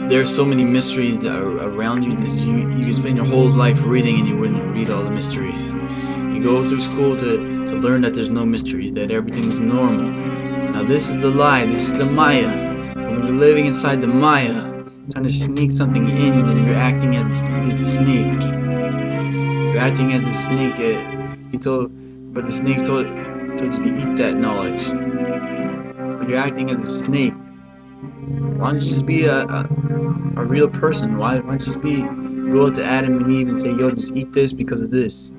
There's so many mysteries that are around you that you can spend your whole life reading and you wouldn't read all the mysteries. You go through school to learn that there's no mysteries, that everything's normal. Now this is the lie, this is the Maya. So when you're living inside the Maya, trying to sneak something in, then you're acting as the snake. You're acting as the snake. But the snake told you to eat that knowledge. But you're acting as a snake. Why don't you just be a real person? Why don't you just go up to Adam and Eve and say, yo, just eat this because of this?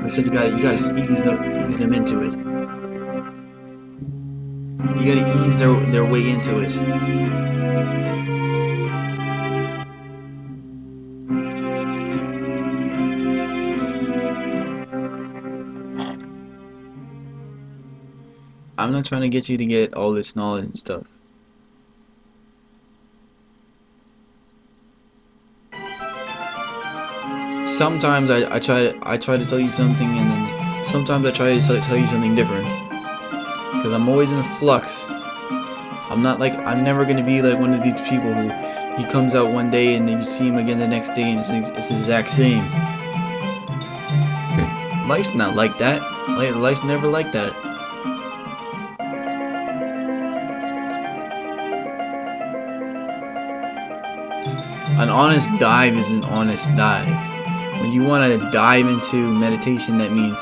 Instead, you gotta ease them into it. You gotta ease their way into it. I'm not trying to get you to get all this knowledge and stuff. Sometimes I try to tell you something, and then sometimes I try to tell you something different. Because I'm always in flux. I'm never gonna be like one of these people who he comes out one day and then you see him again the next day and it's the exact same. Life's not like that. Life's never like that. An honest dive is an honest dive. When you want to dive into meditation, that means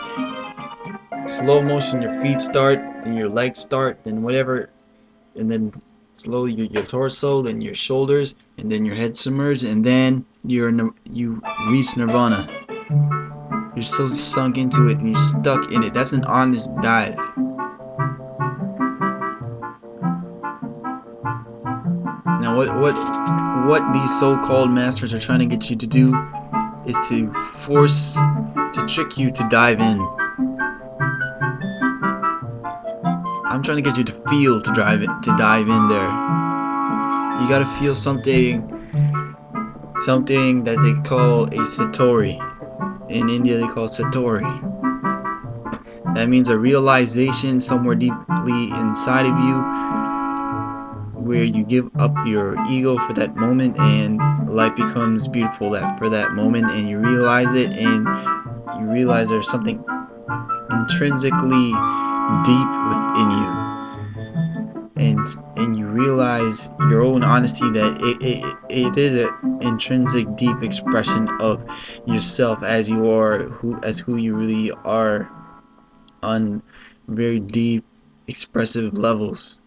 slow motion, your feet start, then your legs start, then whatever, and then slowly your torso, then your shoulders, and then your head submerged, and then you reach nirvana. You're so sunk into it and you're stuck in it. That's an honest dive. Now what these so-called masters are trying to get you to do is to trick you to dive in. I'm trying to get you to feel to dive in there. You gotta feel something that they call a satori. In India they call satori. That means a realization somewhere deeply inside of you where you give up your ego for that moment and life becomes beautiful for that moment, and you realize it, and you realize there's something intrinsically deep within you, and you realize your own honesty that it is an intrinsic deep expression of yourself as you are, who you really are on very deep expressive levels.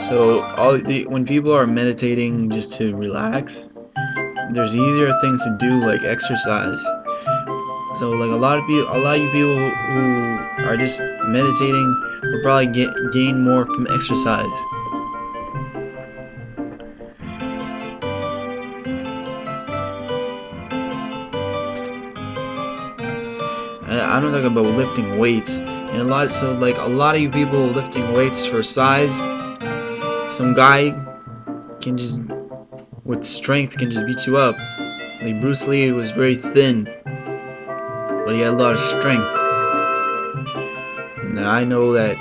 So when people are meditating just to relax, there's easier things to do like exercise. So like a lot of you people who are just meditating will probably gain more from exercise. I'm not talking about lifting weights, and a lot of you people lifting weights for size. Some guy can just with strength can just beat you up. Like Bruce Lee was very thin, but he had a lot of strength. Now I know that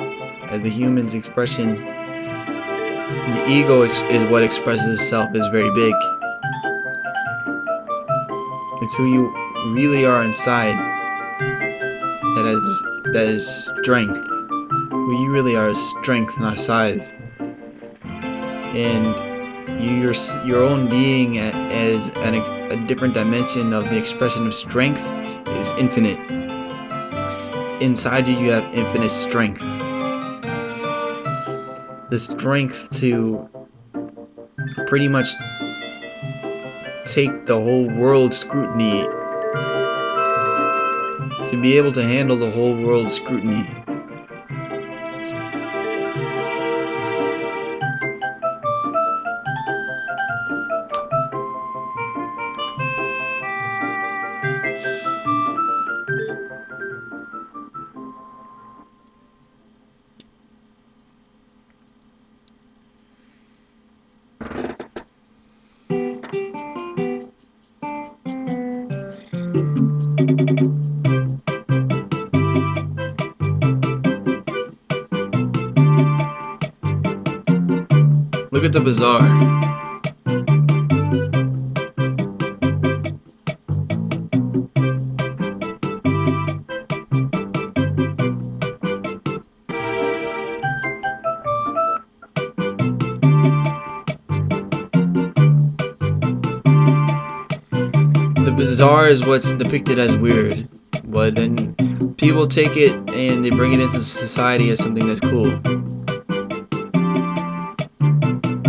as the human's expression, the ego is what expresses itself as very big. It's who you really are inside that is strength. Who you really are is strength, not size. And your own being as a different dimension of the expression of strength is infinite. Inside you have infinite strength. The strength to pretty much take the whole world's scrutiny, to be able to handle the whole world's scrutiny. Look at the bazaar. The bazaar is what's depicted as weird, but then people take it and they bring it into society as something that's cool.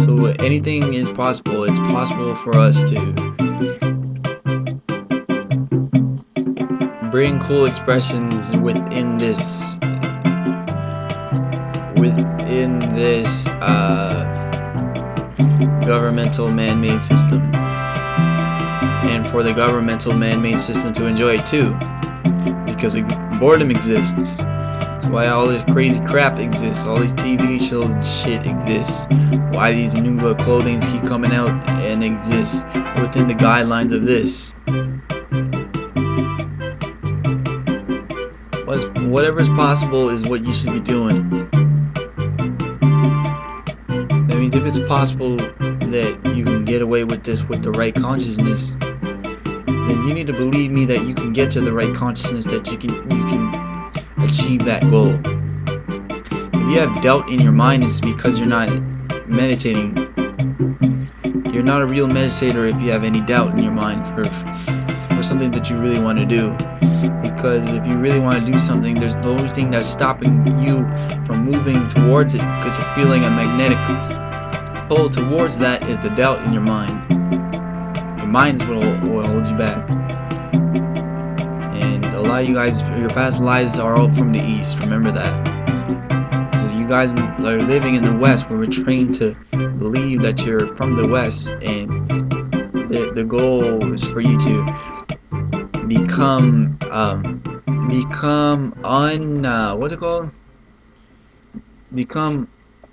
So anything is possible. It's possible for us to bring cool expressions within this governmental man-made system, and for the governmental man-made system to enjoy it too, because boredom exists. That's why all this crazy crap exists, all these TV shows and shit exists, why these new clothings keep coming out and exist within the guidelines of this. Whatever's possible is what you should be doing. That means if it's possible that you can get away with this with the right consciousness, then you need to believe me that you can get to the right consciousness, that you can achieve that goal. If you have doubt in your mind, it's because you're not meditating. You're not a real meditator if you have any doubt in your mind for something that you really want to do. Because if you really want to do something, there's the only thing that's stopping you from moving towards it, because you're feeling a magnetic pull towards that, is the doubt in your mind. Your mind will hold you back. And a lot of you guys, your past lives are all from the East, remember that. So you guys are living in the West, where we're trained to believe that you're from the West, and the goal is for you to become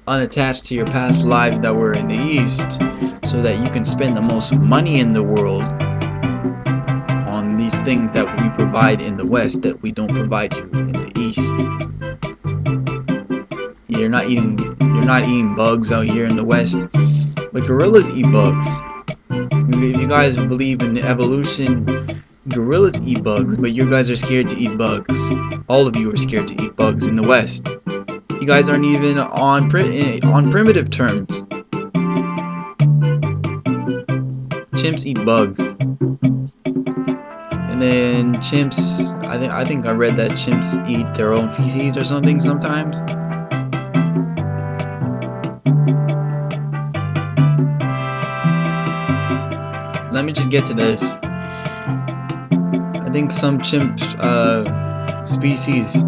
unattached to your past lives that were in the East, so that you can spend the most money in the world on these things that we provide in the West that we don't provide you in the East. You're not eating bugs out here in the West, but gorillas eat bugs. If you guys believe in evolution, gorillas eat bugs, but you guys are scared to eat bugs. All of you are scared to eat bugs in the West. You guys aren't even on primitive terms. Chimps eat bugs, and then chimps. I think I read that chimps eat their own feces or something sometimes. Let me just get to this. I think some chimp species,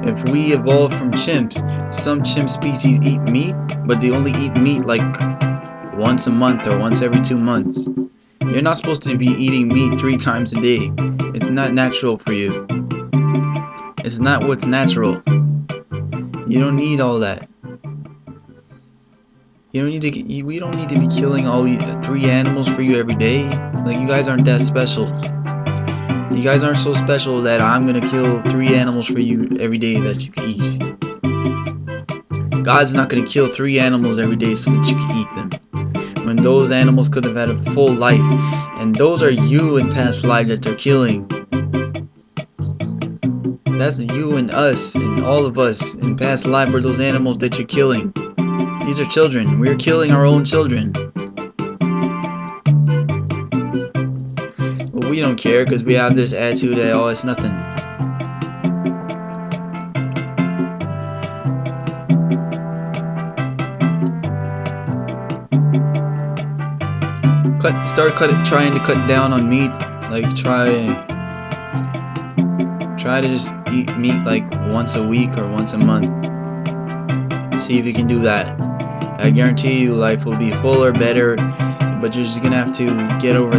if we evolved from chimps, some chimp species eat meat, but they only eat meat like once a month or once every 2 months. You're not supposed to be eating meat 3 times a day. It's not natural for you. It's not what's natural. You don't need all that. We don't need to be killing all 3 animals for you every day. Like, you guys aren't that special. You guys aren't so special that I'm gonna kill 3 animals for you every day that you can eat. God's not gonna kill 3 animals every day so that you can eat them, when those animals could have had a full life. And those are you in past life that they're killing. That's you and us and all of us in past life, are those animals that you're killing. These are children. We're killing our own children. But we don't care, because we have this attitude that, oh, it's nothing. Trying to cut down on meat. Like, try to just eat meat like once a week or once a month. See if you can do that. I guarantee you life will be fuller, better, but you're just gonna have to get over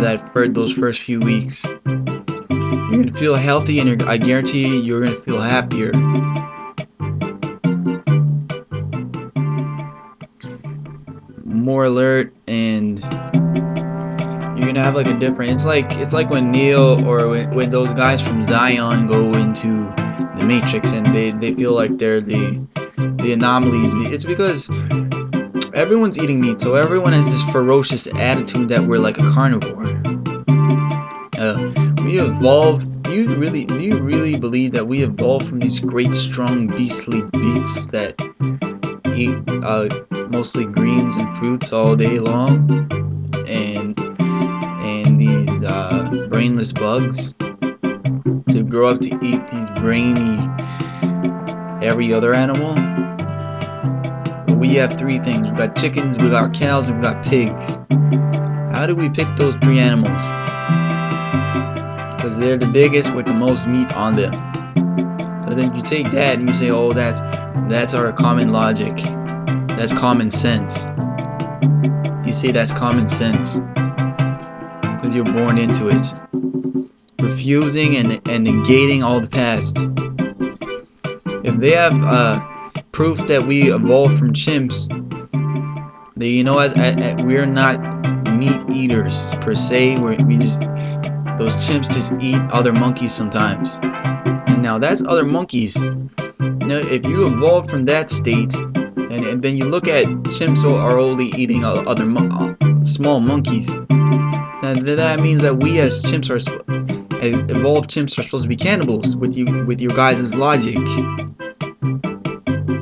those first few weeks. You're gonna feel healthy, and I guarantee you, you're gonna feel happier. More alert, and you're gonna have like a different. It's like when Neo or when those guys from Zion go into the Matrix and they feel like they're the anomalies. It's because everyone's eating meat, so everyone has this ferocious attitude that we're like a carnivore. We evolved. Do you really believe that we evolved from these great, strong, beastly beasts that eat mostly greens and fruits all day long, and these brainless bugs, to grow up to eat these brainy every other animal? But we have three things. We got chickens, we got cows, and we got pigs. How do we pick those three animals? Because they're the biggest with the most meat on them. So then you take that and you say, oh, that's our common logic. That's common sense. You say that's common sense because you're born into it. Refusing and negating all the past. If they have proof that we evolved from chimps, then you know, we're not meat eaters per se. Those chimps just eat other monkeys sometimes. And now that's other monkeys. Now, if you evolve from that state, and then you look at chimps are only eating other small monkeys, then that means that we as chimps evolved chimps are supposed to be cannibals with your guys' logic.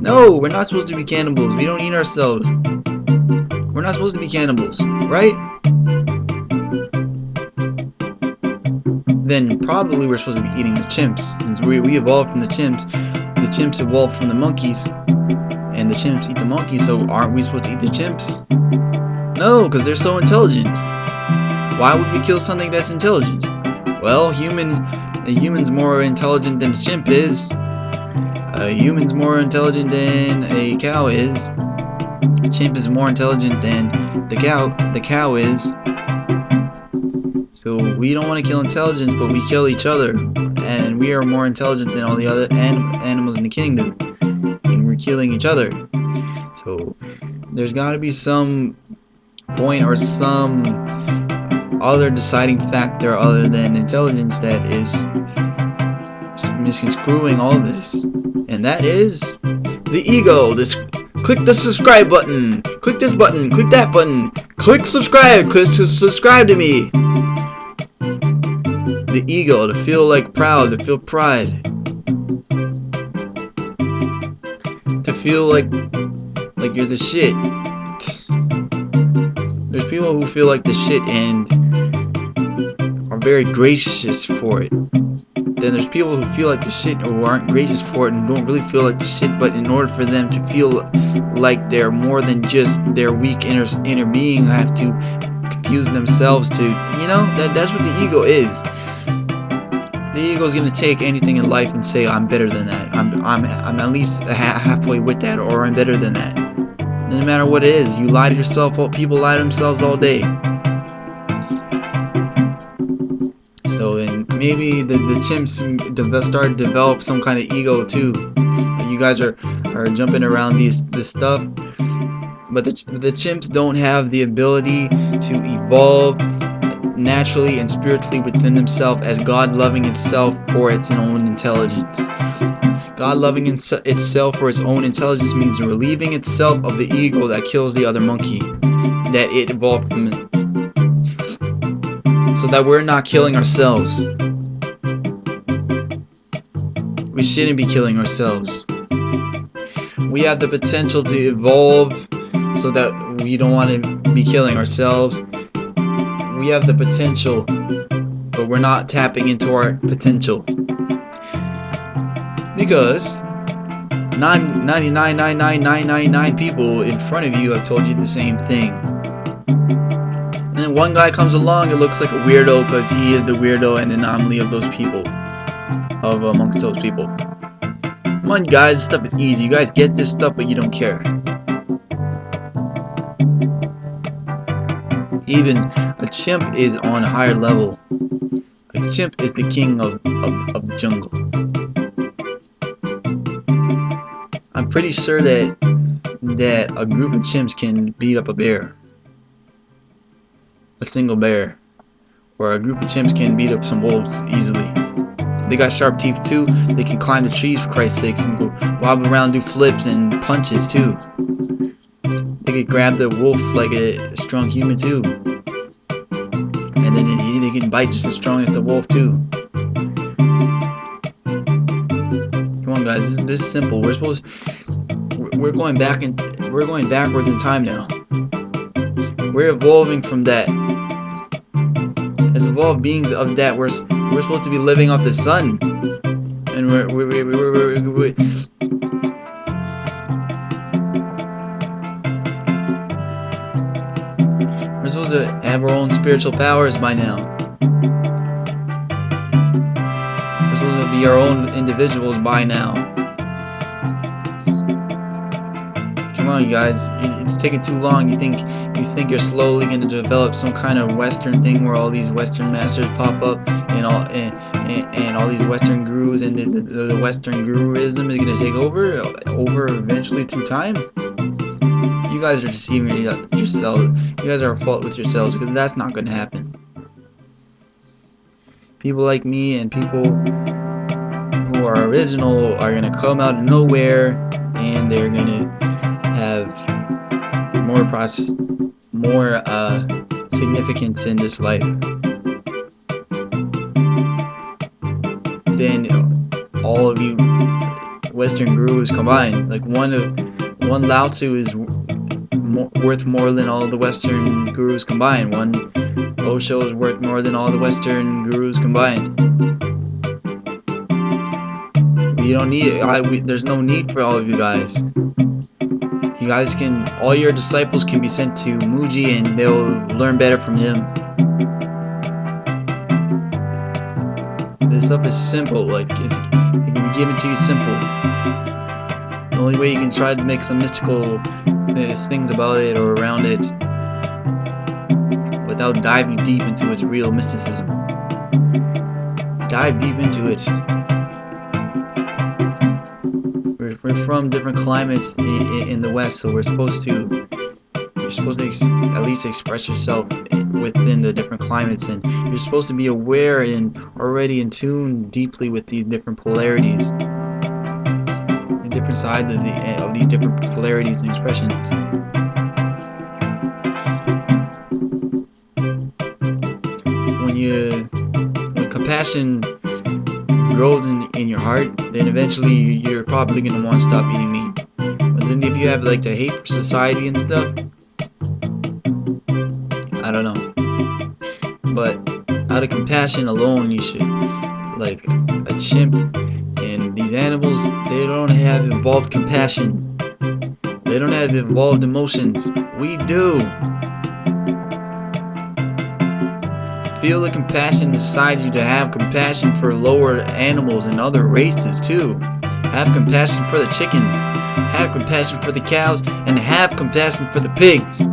No, we're not supposed to be cannibals. We don't eat ourselves. We're not supposed to be cannibals, right? Then probably we're supposed to be eating the chimps. Since we evolved from the chimps evolved from the monkeys, and the chimps eat the monkeys, so aren't we supposed to eat the chimps? No, because they're so intelligent. Why would we kill something that's intelligent? Well, a human's more intelligent than a chimp is. A human's more intelligent than a cow is. A chimp is more intelligent than the cow is. So we don't want to kill intelligence, but we kill each other, and we are more intelligent than all the other animals in the kingdom, and we're killing each other. So there's got to be some point or some other deciding factor other than intelligence that is misconstruing all this, and that is the ego. Click the subscribe button, click this button, click that button, click subscribe to subscribe to me. The ego, to feel like proud, to feel pride, to feel like you're the shit. There's people who feel like the shit and are very gracious for it. Then there's people who feel like the shit or aren't gracious for it and don't really feel like the shit, but in order for them to feel like they're more than just their weak inner being, have to confuse themselves to, that's what the ego is. The ego is going to take anything in life and say, I'm better than that. I'm at least halfway with that, or I'm better than that. No matter what it is, you lie to yourself. People lie to themselves all day. So then maybe the chimps start to develop some kind of ego too. You guys are jumping around this stuff, but the chimps don't have the ability to evolve naturally and spiritually within themselves as God loving itself for its own intelligence. God loving itself for its own intelligence means relieving itself of the ego that kills the other monkey that it evolved from it, so that we're not killing ourselves. We shouldn't be killing ourselves. We have the potential to evolve so that we don't want to be killing ourselves. We have the potential, but we're not tapping into our potential. Because 99.99999 people in front of you have told you the same thing. And then one guy comes along and looks like a weirdo because he is the weirdo and anomaly of those people. Amongst those people. Come on, guys, this stuff is easy. You guys get this stuff, but you don't care. Even a chimp is on a higher level. A chimp is the king of the jungle. I'm pretty sure that a group of chimps can beat up a bear. A single bear. where a group of chimps can beat up some wolves easily. They got sharp teeth too. They can climb the trees, for Christ's sakes, and go wob around, do flips and punches too. They could grab the wolf like a strong human too, and then they can bite just as strong as the wolf too. Come on, guys, this is simple. We're going backwards in time now. We're evolving from that. As evolved beings of that, we're supposed to be living off the sun, and we're supposed to have our own spiritual powers by now. We're supposed to be our own individuals by now. Come on, you guys, it's taking too long. You think you're slowly going to develop some kind of Western thing where all these Western masters pop up and all these Western gurus, and the Western guruism is going to take over eventually through time? You guys are deceiving yourselves. You guys are at fault with yourselves, because that's not going to happen. People like me and people who are original are going to come out of nowhere, and they're going to have more significance in this life than all of you Western gurus combined. Like one Lao Tzu is worth more than all the Western gurus combined. One Osho is worth more than all the Western gurus combined. You don't need it. There's no need for all of you guys. You guys all your disciples can be sent to Muji, and they'll learn better from him. This stuff is simple. Like it can be given to you simple. The only way you can try to make some mystical things about it or around it without diving deep into its real mysticism. Dive deep into it. We're from different climates in the West, so you're supposed to at least express yourself within the different climates, and you're supposed to be aware and already in tune deeply with these different polarities and different sides of these different polarities and expressions. When compassion grows in your heart, then eventually you're probably going to want to stop eating meat. But then if you have like the hate for society and stuff, I don't know. But out of compassion alone, you should, like a chimp and these animals, they don't have evolved compassion. They don't have evolved emotions. We do. Feel the compassion inside you to have compassion for lower animals and other races too. Have compassion for the chickens. Have compassion for the cows, and have compassion for the pigs.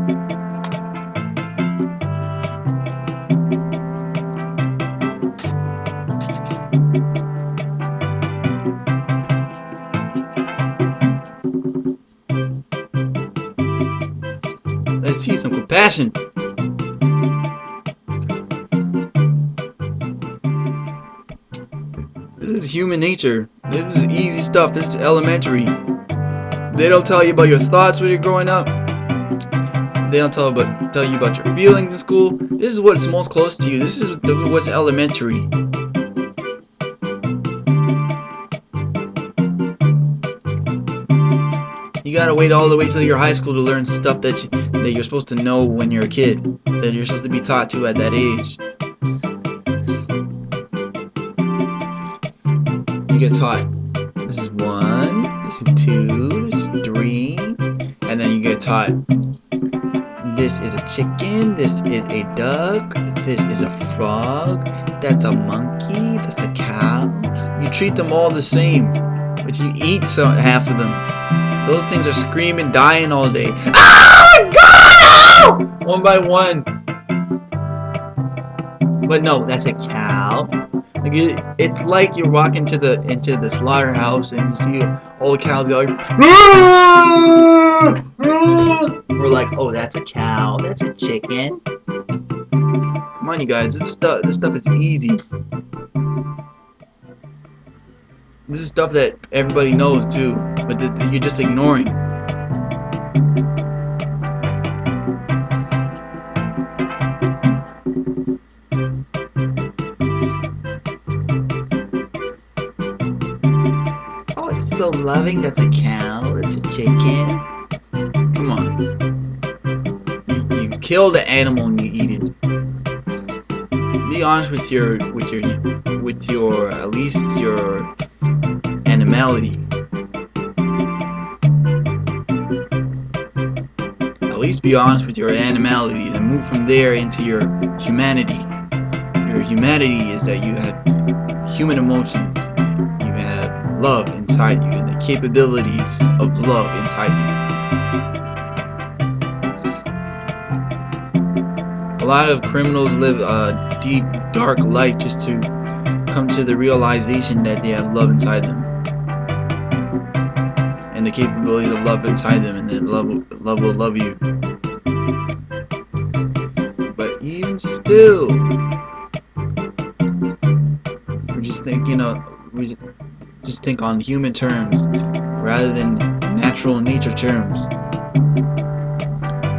Let's see some compassion. This is human nature. This is easy stuff. This is elementary. They don't tell you about your thoughts when you're growing up. They don't tell you about your feelings in school. This is what's most close to you. This is what's elementary. You gotta wait all the way till your high school to learn stuff that you're supposed to know when you're a kid. That you're supposed to be taught to at that age. You get taught, this is 1, this is 2, this is 3, and then you get taught, this is a chicken, this is a duck, this is a frog, that's a monkey, that's a cow. You treat them all the same, but you eat half of them. Those things are screaming, dying all day. Oh my God! One by one. But no, that's a cow. It's like you're walking into the slaughterhouse and you see all the cows going. We're like, oh, that's a cow, that's a chicken. Come Come on, you guys. This stuff is easy. This is stuff that everybody knows too, but that you're just ignoring. Oh, it's so loving. That's a cow. That's a chicken. Come on. You kill the animal and you eat it. Be honest with your at least your animality. At least be honest with your animality and move from there into your humanity. Your humanity is that you have human emotions. You have love inside you and the capabilities of love inside you. A lot of criminals live a deep, dark life just to come to the realization that they have love inside them and the capability of love inside them, and then love will love you. But even still, we just think, we just think on human terms rather than natural nature terms.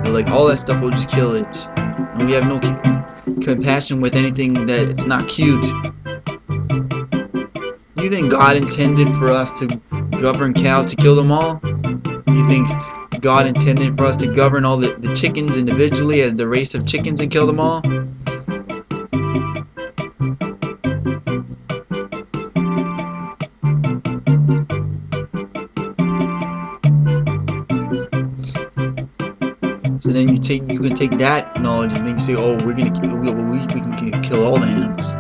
So like all that stuff will just kill it. And we have no compassion with anything that it's not cute. You think God intended for us to govern cows to kill them all? You think God intended for us to govern all the chickens individually as the race of chickens and kill them all? So then you can take that knowledge and then you say, oh, we can kill all the animals.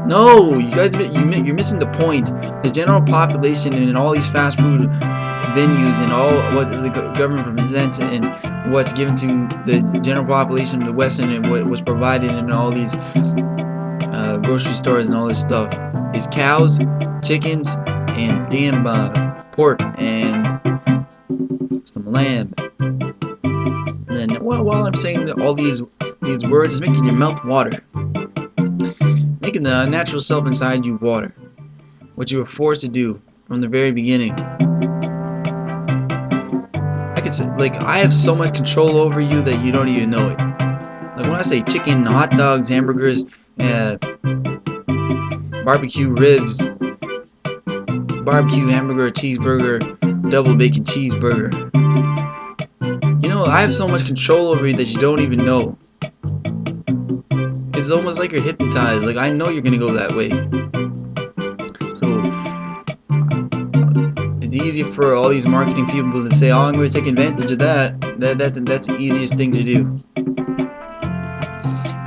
No, you guys, you're missing the point. The general population and in all these fast food venues and all what the government presents and what's given to the general population of the West and what was provided in all these grocery stores and all this stuff is cows, chickens, and damn pork and some lamb. And then while I'm saying all these words, is making your mouth water. Making the natural self inside you water, what you were forced to do from the very beginning. I could say, like, I have so much control over you that you don't even know it. Like when I say chicken, hot dogs, hamburgers, barbecue ribs, barbecue hamburger, cheeseburger, double bacon cheeseburger. I have so much control over you that you don't even know. It's almost like you're hypnotized. Like I know you're gonna go that way. So it's easy for all these marketing people to say, "Oh, I'm going to take advantage of that." That's the easiest thing to do.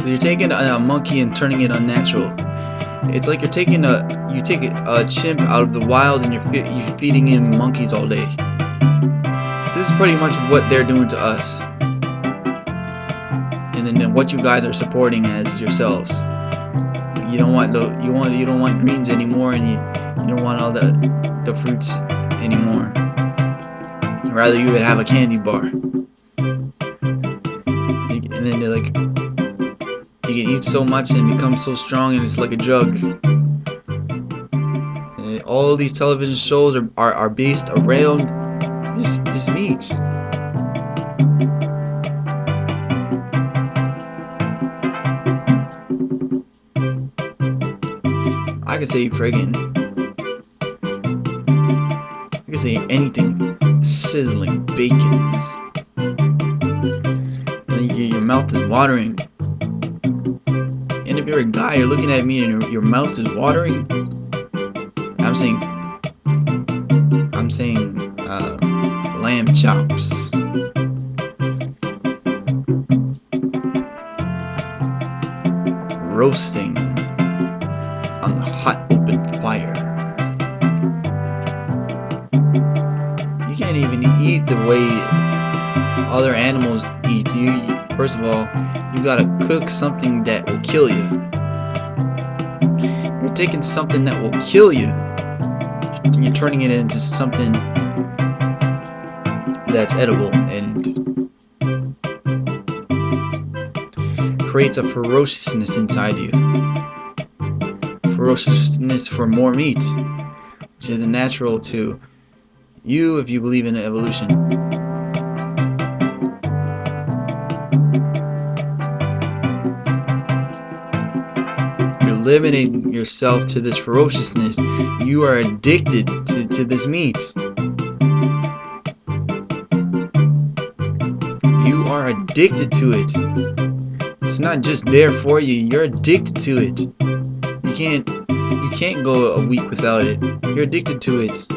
You're taking a monkey and turning it unnatural. It's like you take a chimp out of the wild and you're feeding him monkeys all day. This is pretty much what they're doing to us. And then what you guys are supporting as yourselves. You don't want greens anymore, and you don't want all the fruits anymore. Rather, you would have a candy bar. And then they're like, you can eat so much and become so strong, and it's like a drug. And all these television shows are based around this meat. I could say anything. Sizzling bacon. And your mouth is watering. And if you're a guy, you're looking at me and your mouth is watering. I'm saying lamb chops. Roasting on the hot open fire. You can't even eat the way other animals eat. First of all, you gotta cook something that will kill you. You're taking something that will kill you, you're turning it into something that's edible and creates a ferociousness inside you. Ferociousness for more meat, which isn't natural to you if you believe in evolution. You're limiting yourself to this ferociousness. You are addicted to this meat. You are addicted to it. It's not just there for you. You're addicted to it. You can't go a week without it. You're addicted to it.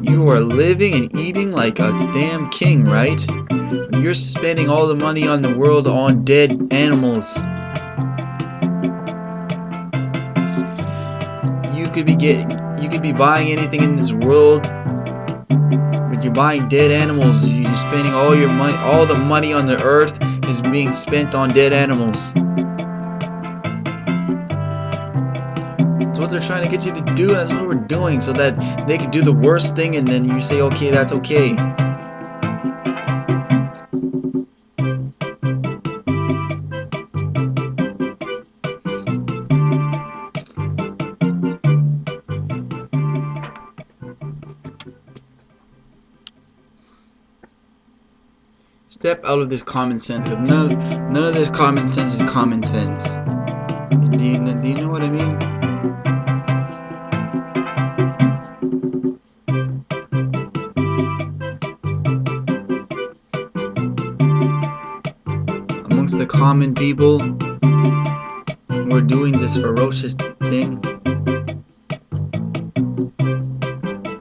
You are living and eating like a damn king, right? You're spending all the money on the world on dead animals. You could be buying anything in this world, but you're buying dead animals. You're spending all your money. All the money on the earth is being spent on dead animals. That's what they're trying to get you to do. That's what we're doing, so that they could do the worst thing, and then you say, okay, that's okay. Step out of this common sense, because none of this common sense is common sense. Do you know what I mean? Amongst the common people who are doing this ferocious thing,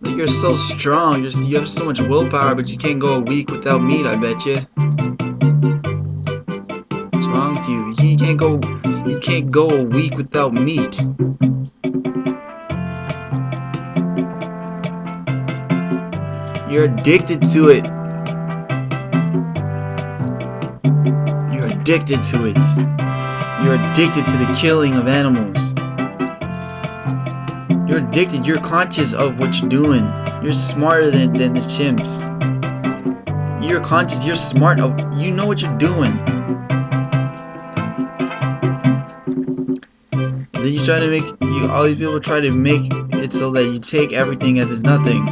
like, you're so strong, you have so much willpower, but you can't go a week without meat, I bet you. What's wrong with you? You can't go a week without meat. You're addicted to it. You're addicted to it. You're addicted to the killing of animals. You're addicted. You're conscious of what you're doing. You're smarter than the chimps. You're conscious. You're smart. You know what you're doing. And then you try to make all these people try to make it so that you take everything as it's nothing.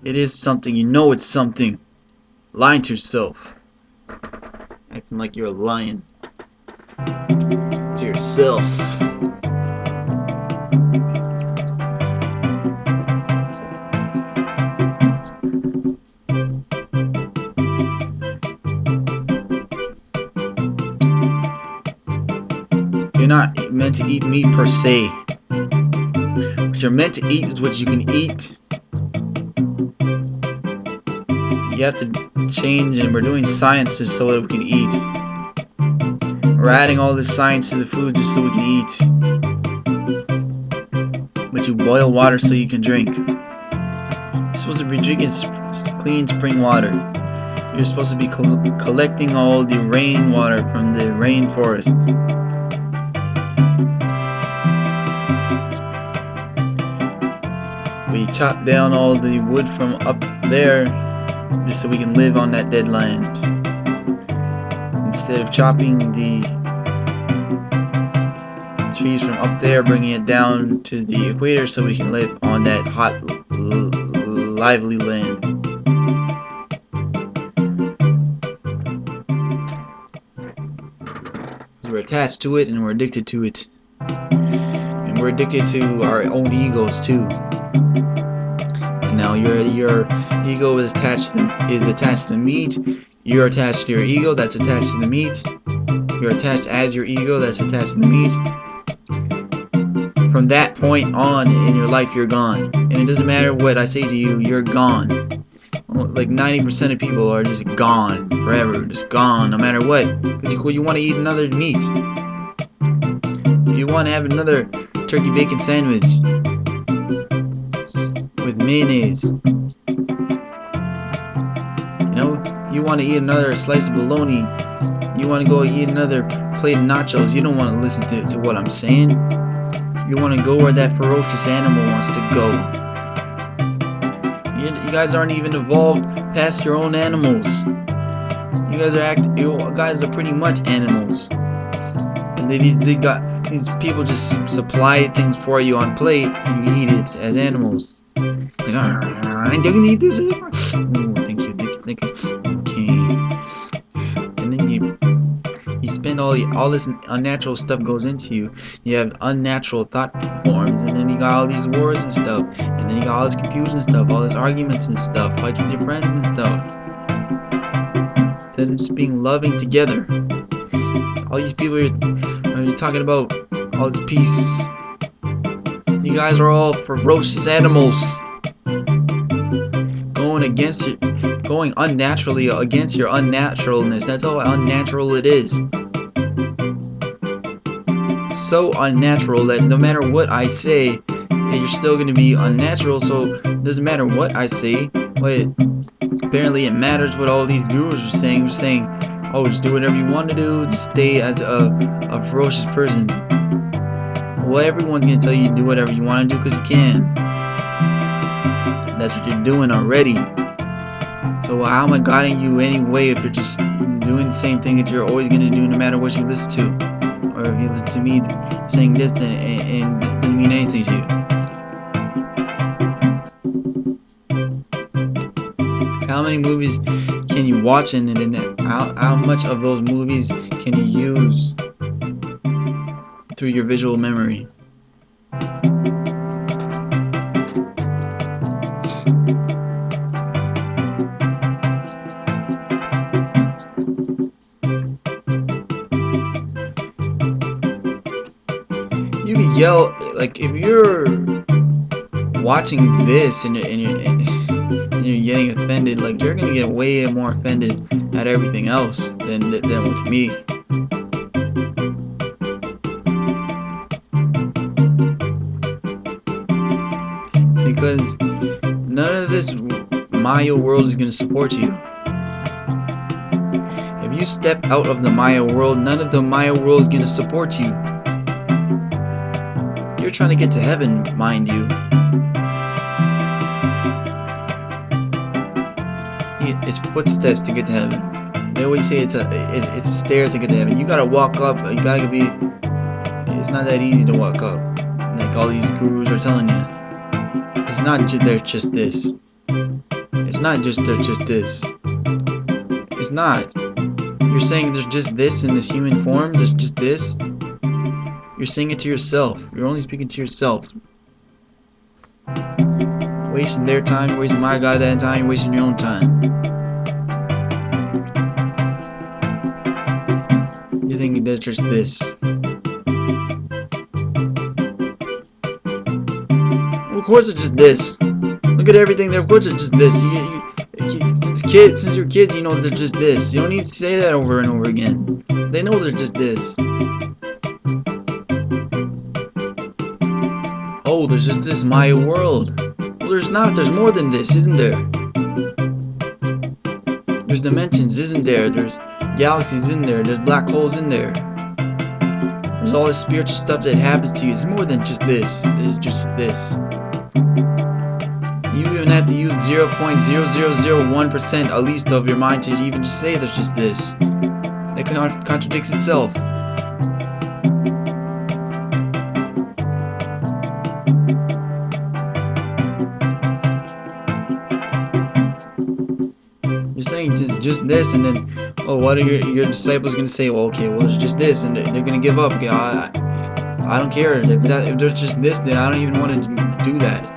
It is something. You know it's something. Lying to yourself. Acting like you're lying to yourself. You're not meant to eat meat per se. What you're meant to eat is what you can eat. You have to change, and we're doing science just so that we can eat. We're adding all this science to the food just so we can eat. But you boil water so you can drink. You're supposed to be drinking clean spring water. You're supposed to be collecting all the rainwater from the rainforests. We chop down all the wood from up there just so we can live on that dead land, instead of chopping the trees from up there, bringing it down to the equator so we can live on that hot, lively land. We're attached to it, and we're addicted to it, and we're addicted to our own egos too. Now your ego is attached to the meat. You're attached to your ego, that's attached to the meat. You're attached as your ego, that's attached to the meat. From that point on in your life, you're gone. And it doesn't matter what I say to you, you're gone. Like 90% of people are just gone forever, just gone, no matter what. Because you want to eat another meat. You want to have another turkey bacon sandwich with mayonnaise. You know, you want to eat another slice of bologna. You want to go eat another plate of nachos. You don't want to listen to what I'm saying. You want to go where that ferocious animal wants to go. You guys aren't even evolved past your own animals. You guys are pretty much animals. And these people just supply things for you on plate, and you eat it as animals. Like, I don't eat this anymore. Oh, thank you. Okay. And then you spend all this unnatural stuff goes into you. You have unnatural thought forms, and then you got all these wars and stuff, and then you got all this confusion stuff, all these arguments and stuff, fights with your friends and stuff. Instead of just being loving together. All these people are talking about all this peace. You guys are all ferocious animals. Going unnaturally against your unnaturalness. That's how unnatural it is. So unnatural that no matter what I say, you're still going to be unnatural. So it doesn't matter what I say. But apparently it matters what all these gurus are saying. They're saying, oh, just do whatever you want to do. Just stay as a ferocious person. Well, everyone's going to tell you to do whatever you want to do because you can. That's what you're doing already. So how am I guiding you anyway if you're just doing the same thing that you're always going to do no matter what you listen to? Or if you listen to me saying this and it doesn't mean anything to you. How many movies can you watch on the internet? How much of those movies can you use through your visual memory? You can yell, like, if you're watching this and you're getting offended, like, you're gonna get way more offended at everything else than with me. Because none of this Maya world is gonna support you. If you step out of the Maya world, none of the Maya world is gonna support you. You're trying to get to heaven, mind you. It's footsteps to get to heaven. They always say it's a stair to get to heaven. You gotta walk up. You gotta be. It's not that easy to walk up, like all these gurus are telling you. It's not there's just this. It's not just there's just this. It's not. You're saying there's just this in this human form. There's just this. You're saying it to yourself. You're only speaking to yourself. Wasting their time, you're wasting my goddamn time, you're wasting your own time. You're thinking that just this. Well, of course it's just this. Look at everything there, of course it's just this. Since you're kids, you know there's just this. You don't need to say that over and over again. They know there's just this. Oh, there's just this Maya world. Well, there's not. There's more than this, isn't there? There's dimensions, isn't there? There's galaxies in there. There's black holes in there. There's all this spiritual stuff that happens to you. It's more than just this. There's just this. You even have to use 0.0001% at least of your mind to even just say there's just this. That contradicts itself. You're saying it's just this, and then, oh, what are your disciples going to say? Well, okay, well, it's just this, and they're going to give up. Okay, I don't care. If there's just this, then I don't even want to do that.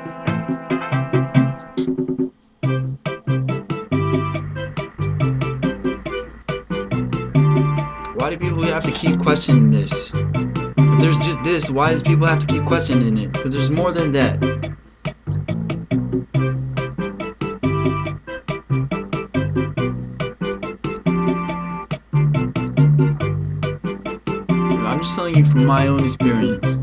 Why do people have to keep questioning this? If there's just this, why does people have to keep questioning it? Because there's more than that. I'm just telling you from my own experience.